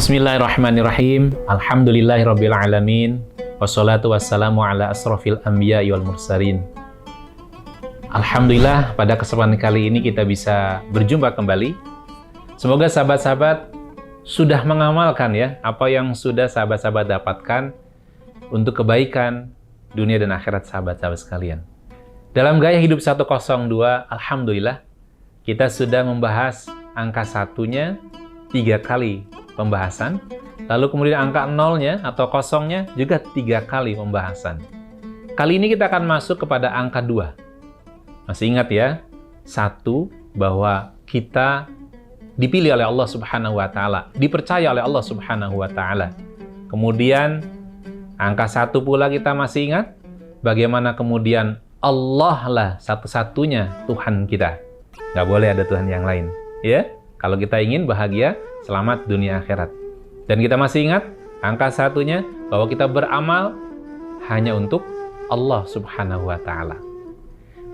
Bismillahirrahmanirrahim. Alhamdulillahirabbil alamin. Wassalatu wassalamu ala asrofil anbiya wal mursalin. Alhamdulillah, pada kesempatan kali ini kita bisa berjumpa kembali. Semoga sahabat-sahabat sudah mengamalkan ya apa yang sudah sahabat-sahabat dapatkan untuk kebaikan dunia dan akhirat sahabat-sahabat sekalian. Dalam gaya hidup 102, alhamdulillah kita sudah membahas angka satunya 3 kali pembahasan, lalu kemudian angka 0-nya atau kosongnya juga 3 kali pembahasan. Kali ini kita akan masuk kepada angka 2. Masih ingat ya? 1, bahwa kita dipilih oleh Allah Subhanahu wa Ta'ala, dipercaya oleh Allah Subhanahu wa Ta'ala. Kemudian angka 1 pula kita masih ingat bagaimana kemudian Allah lah satu-satunya Tuhan kita. Nggak boleh ada Tuhan yang lain. Ya? Kalau kita ingin bahagia, selamat dunia akhirat. Dan kita masih ingat angka 1-nya bahwa kita beramal hanya untuk Allah Subhanahu wa Ta'ala.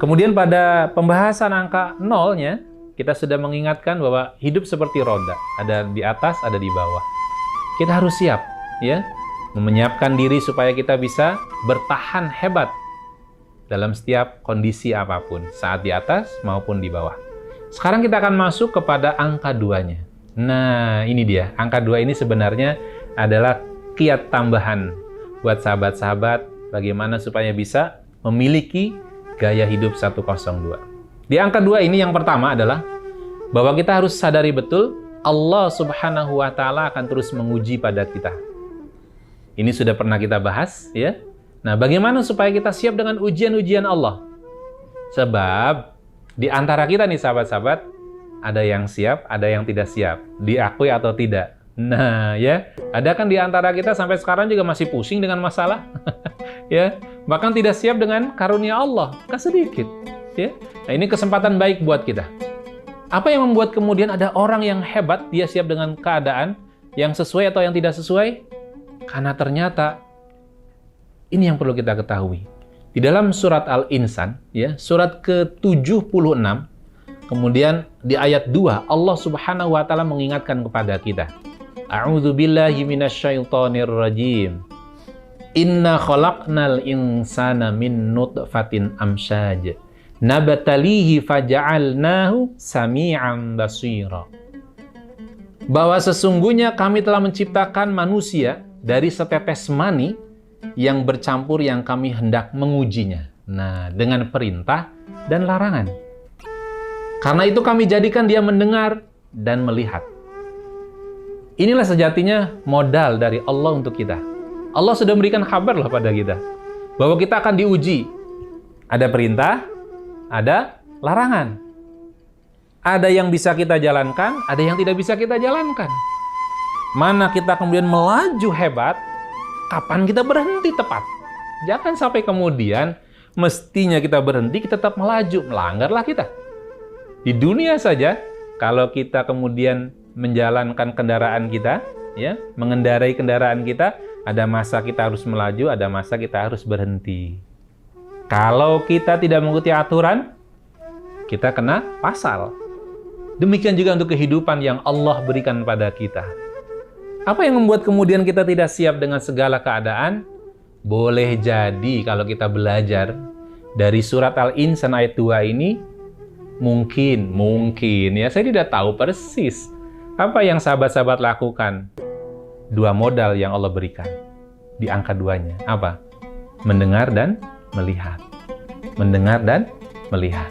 Kemudian pada pembahasan angka 0-nya, kita sudah mengingatkan bahwa hidup seperti roda, ada di atas, ada di bawah. Kita harus siap, ya, menyiapkan diri supaya kita bisa bertahan hebat dalam setiap kondisi apapun, saat di atas maupun di bawah. Sekarang kita akan masuk kepada angka 2-nya. Nah, ini dia. Angka 2 ini sebenarnya adalah kiat tambahan buat sahabat-sahabat bagaimana supaya bisa memiliki gaya hidup 102. Di angka 2 ini yang pertama adalah bahwa kita harus sadari betul Allah Subhanahu wa Ta'ala akan terus menguji pada kita. Ini sudah pernah kita bahas, ya. Nah, bagaimana supaya kita siap dengan ujian-ujian Allah? Sebab di antara kita nih sahabat-sahabat, ada yang siap, ada yang tidak siap. Diakui atau tidak. Nah, ya. Ada kan di antara kita sampai sekarang juga masih pusing dengan masalah. Ya. Bahkan tidak siap dengan karunia Allah. Kan sedikit. Ya. Nah, ini kesempatan baik buat kita. Apa yang membuat kemudian ada orang yang hebat, dia siap dengan keadaan yang sesuai atau yang tidak sesuai? Karena ternyata ini yang perlu kita ketahui. Di dalam surat Al-Insan, ya, surat ke-76, kemudian di ayat 2, Allah Subhanahu wa Ta'ala mengingatkan kepada kita. A'udzu billahi minasyaitonir rajim. Inna khalaqnal insana min nutfatin amsyaj. Nabtalihi faja'alnahu sami'an basira. Bahwa sesungguhnya kami telah menciptakan manusia dari setetes mani yang bercampur yang kami hendak mengujinya. Nah, dengan perintah dan larangan. Karena itu kami jadikan dia mendengar dan melihat. Inilah sejatinya modal dari Allah untuk kita. Allah sudah memberikan kabar lah pada kita bahwa kita akan diuji. Ada perintah, ada larangan. Ada yang bisa kita jalankan, ada yang tidak bisa kita jalankan. Mana kita kemudian melaju hebat, kapan kita berhenti tepat. Jangan sampai kemudian mestinya kita berhenti, kita tetap melaju, melanggarlah kita. Di dunia saja, kalau kita kemudian menjalankan kendaraan kita, ya, mengendarai kendaraan kita, ada masa kita harus melaju, ada masa kita harus berhenti. Kalau kita tidak mengikuti aturan, kita kena pasal. Demikian juga untuk kehidupan yang Allah berikan pada kita. Apa yang membuat kemudian kita tidak siap dengan segala keadaan? Boleh jadi kalau kita belajar dari surat Al-Insan ayat 2 ini, mungkin ya, saya tidak tahu persis apa yang sahabat-sahabat lakukan. 2 modal yang Allah berikan di angka 2-nya. Apa? Mendengar dan melihat. Mendengar dan melihat.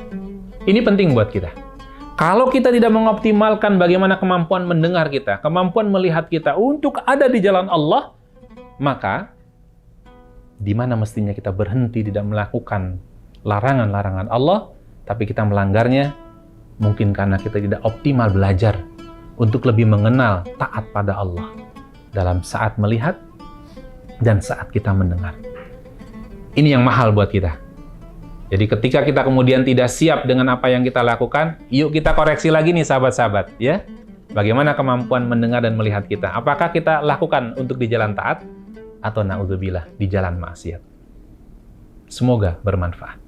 Ini penting buat kita. Kalau kita tidak mengoptimalkan bagaimana kemampuan mendengar kita, kemampuan melihat kita untuk ada di jalan Allah, maka di mana mestinya kita berhenti tidak melakukan larangan-larangan Allah, tapi kita melanggarnya, mungkin karena kita tidak optimal belajar untuk lebih mengenal taat pada Allah dalam saat melihat dan saat kita mendengar. Ini yang mahal buat kita. Jadi ketika kita kemudian tidak siap dengan apa yang kita lakukan, yuk kita koreksi lagi nih sahabat-sahabat, ya. Bagaimana kemampuan mendengar dan melihat kita? Apakah kita lakukan untuk di jalan taat atau na'udzubillah di jalan maksiat? Semoga bermanfaat.